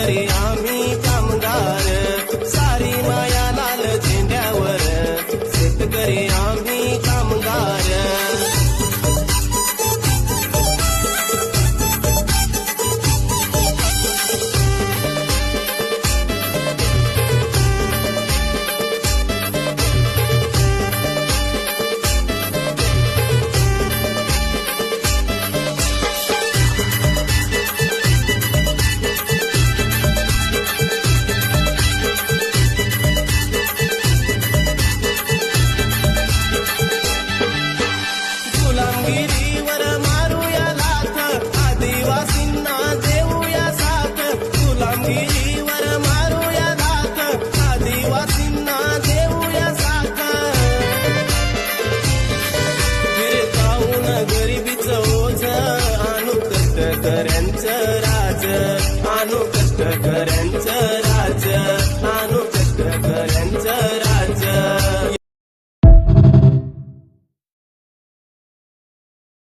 शेतकरी आम्ही कामगार, सारी माया लाल झेंड्यावर, शेतकरी आम्ही कामगार. गुलामगिरीवर मारूया लाथ, आदिवासींना देऊया साथ. गुलामगिरीवर मारूया लाथ, आदिवासींना देऊया साथ. गिरकावून गरिबीचं ओझ, आणू कष्टकऱ्यांचं राज, आणू कष्टकऱ्यांचं